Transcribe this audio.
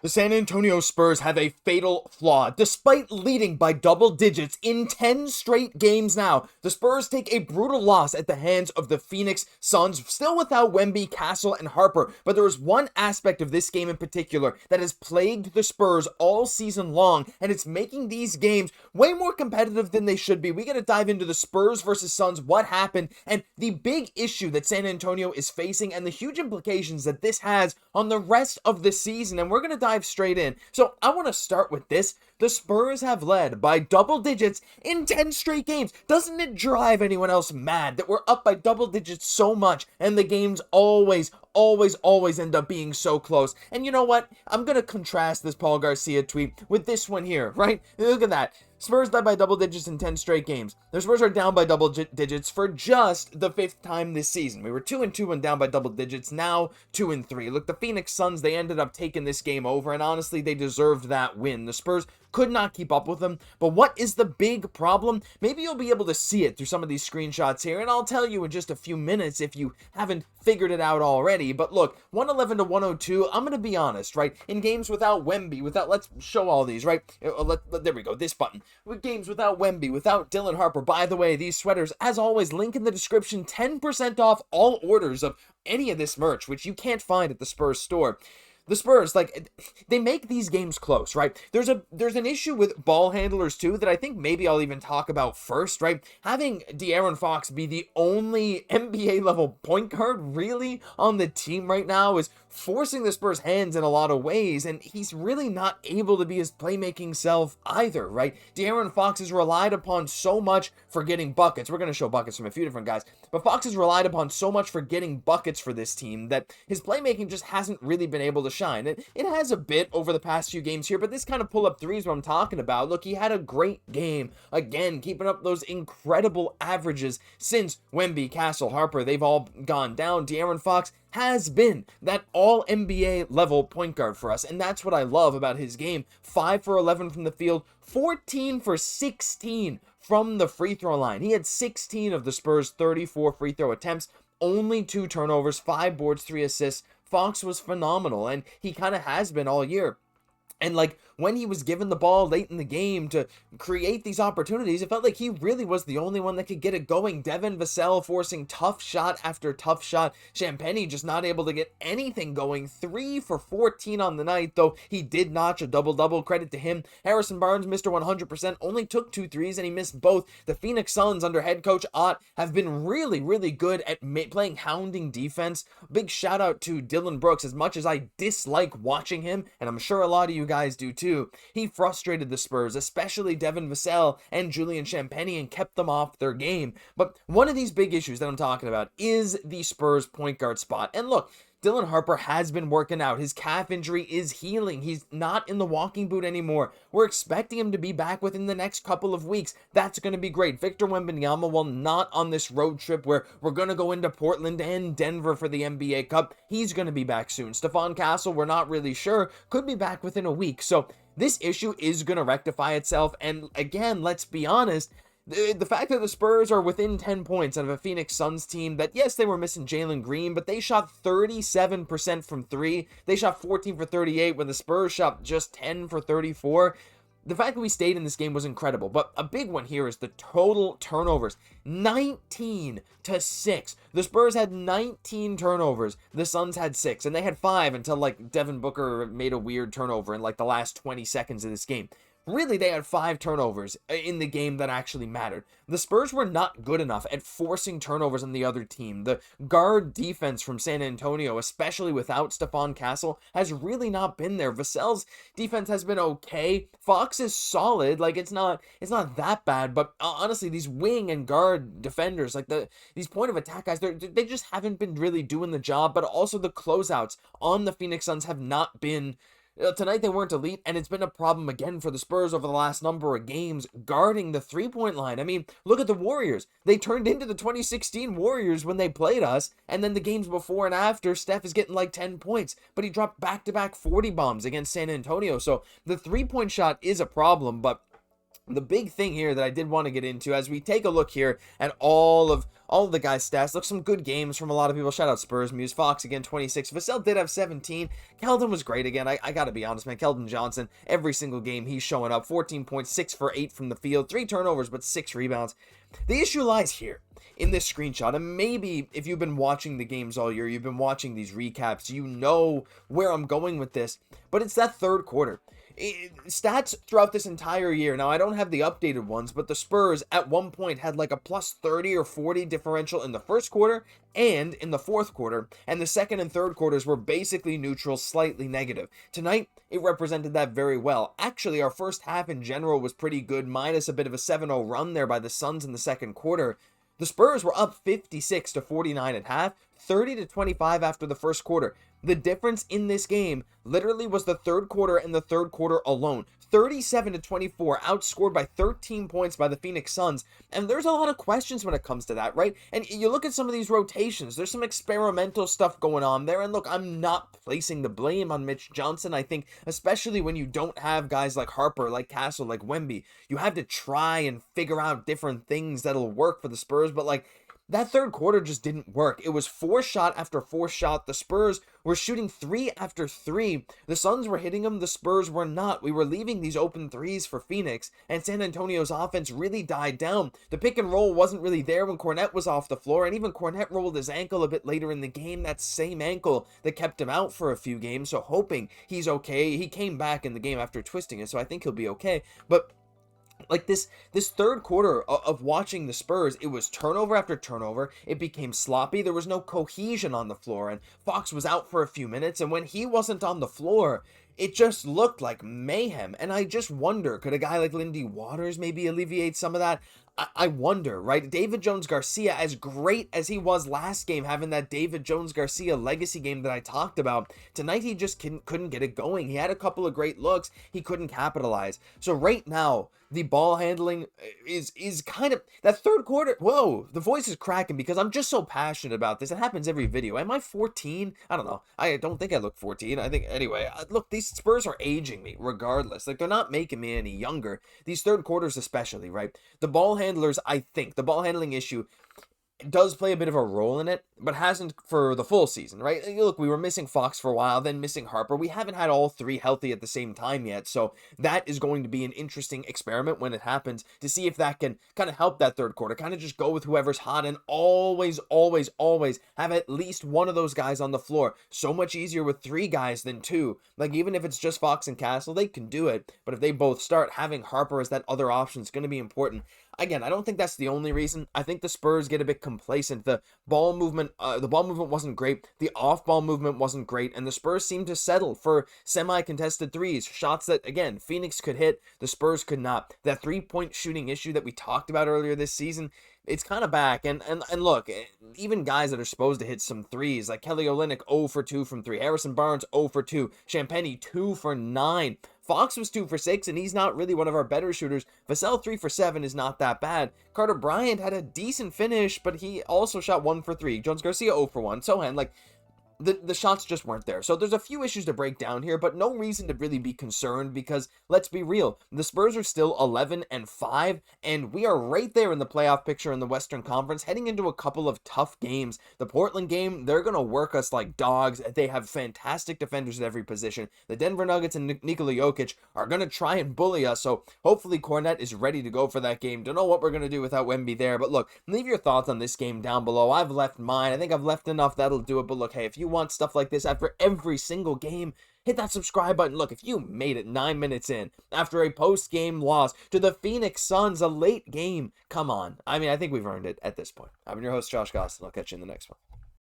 The San Antonio Spurs have a fatal flaw. Despite leading by double digits in 10 straight games now, the Spurs take a brutal loss at the hands of the Phoenix Suns, still without Wemby, Castle, and Harper. But there is one aspect of this game in particular that has plagued the Spurs all season long, and it's making these games way more competitive than they should be. We got to dive into the Spurs versus Suns, what happened, and the big issue that San Antonio is facing, and the huge implications that this has on the rest of the season. And we're going to dive straight in. So I want to start with this. The Spurs have led by double digits in 10 straight games. Doesn't it drive anyone else mad that we're up by double digits so much and the games always end up being so close? And you know what? I'm going to contrast this Paul Garcia tweet with this one here, right? Look at that. Spurs led by double digits in 10 straight games. The Spurs are down by double digits for just the 5th time this season. We were 2-2 and down by double digits, now 2-3. Look, the Phoenix Suns, they ended up taking this game over, and honestly, they deserved that win. The Spurs could not keep up with them, but what is the big problem? Maybe you'll be able to see it through some of these screenshots here, and I'll tell you in just a few minutes if you haven't figured it out already. But look, 111 to 102, I'm going to be honest, right? In games without Wemby, let's show all these, right? There we go, this button. With games without Wemby, without Dylan Harper. By the way, these sweaters, as always, link in the description, 10% off all orders of any of this merch, which you can't find at the Spurs store. The Spurs, they make these games close, right? There's an issue with ball handlers, too, that I think maybe I'll even talk about first, right? Having De'Aaron Fox be the only NBA-level point guard, really, on the team right now is forcing the Spurs' hands in a lot of ways, and he's really not able to be his playmaking self either, right? De'Aaron Fox is relied upon so much for getting buckets. We're going to show buckets from a few different guys, but Fox is relied upon so much for getting buckets for this team that his playmaking just hasn't really been able to shine. It has a bit over the past few games here, but this kind of pull-up three is what I'm talking about. Look, he had a great game. Again, keeping up those incredible averages since Wemby, Castle, Harper, they've all gone down. De'Aaron Fox has been that all-NBA level point guard for us, and that's what I love about his game. 5 for 11 from the field, 14 for 16 from the free throw line. He had 16 of the Spurs' 34 free throw attempts, only 2 turnovers, 5 boards, 3 assists. Fox was phenomenal, and he kind of has been all year. And when he was given the ball late in the game to create these opportunities, it felt like he really was the only one that could get it going. Devin Vassell forcing tough shot after tough shot. Champagnie just not able to get anything going. 3 for 14 on the night, though he did notch a double-double. Credit to him. Harrison Barnes, Mr. 100%, only took 2 threes, and he missed both. The Phoenix Suns under head coach Ott have been really, really good at playing hounding defense. Big shout out to Dylan Brooks. As much as I dislike watching him, and I'm sure a lot of you guys do too, he frustrated the Spurs, especially Devin Vassell and Julian Champagnie, and kept them off their game. But one of these big issues that I'm talking about is the Spurs point guard spot. And look, Dylan Harper has been working out. His calf injury is healing. He's not in the walking boot anymore. We're expecting him to be back within the next couple of weeks. That's going to be great. Victor Wembanyama, while not on this road trip where we're going to go into Portland and Denver for the NBA Cup, he's going to be back soon. Stephon Castle, we're not really sure, could be back within a week. So this issue is going to rectify itself. And again, let's be honest, the fact that the Spurs are within 10 points out of a Phoenix Suns team that, yes, they were missing Jalen Green, but they shot 37% from 3. They shot 14 for 38 when the Spurs shot just 10 for 34. The fact that we stayed in this game was incredible, but a big one here is the total turnovers. 19 to 6. The Spurs had 19 turnovers. The Suns had 6, and they had 5 until Devin Booker made a weird turnover in the last 20 seconds of this game. Really, they had 5 turnovers in the game that actually mattered. The Spurs were not good enough at forcing turnovers on the other team. The guard defense from San Antonio, especially without Stephon Castle, has really not been there. Vassell's defense has been okay. Fox is solid. It's not that bad, but honestly, these wing and guard defenders, these point of attack guys, they just haven't been really doing the job, but also the closeouts on the Phoenix Suns have not been. Tonight they weren't elite, and it's been a problem again for the Spurs over the last number of games guarding the three-point line. I mean, look at the Warriors. They turned into the 2016 Warriors when they played us, and then the games before and after, Steph is getting 10 points, but he dropped back-to-back 40 bombs against San Antonio. So the three-point shot is a problem, but The big thing here that I did want to get into as we take a look here at all of the guys' stats. Look, some good games from a lot of people. Shout out Spurs Muse. Fox again, 26. Vassell did have 17. Keldon was great again. I gotta be honest, man. Keldon Johnson, every single game he's showing up. 14.6 for 8 from the field. 3 turnovers, but 6 rebounds. The issue lies here in this screenshot, and maybe if you've been watching the games all year, you've been watching these recaps, you know where I'm going with this, but it's that third quarter. Stats throughout this entire year. Now, I don't have the updated ones, but the Spurs at one point had like a plus 30 or 40 differential in the first quarter and in the fourth quarter, and the second and third quarters were basically neutral, slightly negative. Tonight, it represented that very well. Actually, our first half in general was pretty good, minus a bit of a 7-0 run there by the Suns in the second quarter. The Spurs were up 56-49 at half, 30-25 after the first quarter. The difference in this game literally was the third quarter and the third quarter alone. 37-24, outscored by 13 points by the Phoenix Suns. And there's a lot of questions when it comes to that, right? And you look at some of these rotations, there's some experimental stuff going on there. And look, I'm not placing the blame on Mitch Johnson. I think, especially when you don't have guys like Harper, like Castle, like Wemby, you have to try and figure out different things that'll work for the Spurs. But like, that third quarter just didn't work. It was 4 shot after 4 shot. The Spurs were shooting 3 after 3. The Suns were hitting them. The Spurs were not. We were leaving these open threes for Phoenix, and San Antonio's offense really died down. The pick and roll wasn't really there when Kornet was off the floor, and even Kornet rolled his ankle a bit later in the game. That same ankle that kept him out for a few games, so hoping he's okay. He came back in the game after twisting it, so I think he'll be okay. But like this third quarter of watching the Spurs, it was turnover after turnover. It became sloppy. There was no cohesion on the floor, and Fox was out for a few minutes, and when he wasn't on the floor, it just looked like mayhem. And I just wonder, could a guy like Lindy Waters maybe alleviate some of that? I wonder, right? David Jones-Garcia, as great as he was last game, having that David Jones-Garcia legacy game that I talked about, tonight he just couldn't get it going. He had a couple of great looks. He couldn't capitalize. So right now, the ball handling is kind of, that third quarter, whoa, the voice is cracking because I'm just so passionate about this. It happens every video. Am I 14? I don't know. I don't think I look 14. I think, anyway, look, these Spurs are aging me regardless. Like, they're not making me any younger. These third quarters especially, right? The ball handlers, I think, the ball handling issue does play a bit of a role in it, but hasn't for the full season, right? Look, we were missing Fox for a while, then missing Harper. We haven't had all three healthy at the same time yet, so that is going to be an interesting experiment when it happens to see if that can kind of help that third quarter, kind of just go with whoever's hot and always have at least one of those guys on the floor. So much easier with 3 guys than 2. Like, even if it's just Fox and Castle, they can do it, but if they both start, having Harper as that other option is going to be important. Again, I don't think that's the only reason. I think the Spurs get a bit complacent. The ball movement wasn't great. The off-ball movement wasn't great, and the Spurs seemed to settle for semi-contested threes, shots that, again, Phoenix could hit, the Spurs could not. That three-point shooting issue that we talked about earlier this season, it's kind of back. And look, even guys that are supposed to hit some threes, like Kelly Olynyk, 0 for 2 from 3. Harrison Barnes, 0 for 2. Champagnie, 2 for 9. Fox was 2 for 6, and he's not really one of our better shooters. Vassell, 3 for 7 is not that bad. Carter Bryant had a decent finish, but he also shot 1 for 3. Jones-Garcia, 0 for 1. Sochan, like, the shots just weren't there. So there's a few issues to break down here, but no reason to really be concerned because, let's be real, the Spurs are still 11-5, and we are right there in the playoff picture in the Western Conference, heading into a couple of tough games. The Portland game, they're going to work us like dogs. They have fantastic defenders at every position. The Denver Nuggets and Nikola Jokic are going to try and bully us, so hopefully Kornet is ready to go for that game. Don't know what we're going to do without Wemby there, but look, leave your thoughts on this game down below. I've left mine. I think I've left enough. That'll do it, but look, hey, if you want stuff like this after every single game, hit that subscribe button. Look, if you made it 9 minutes in after a post-game loss to the Phoenix Suns, a late game, come on. I mean, I think we've earned it at this point. I've been your host, Josh Gosse, and I'll catch you in the next one.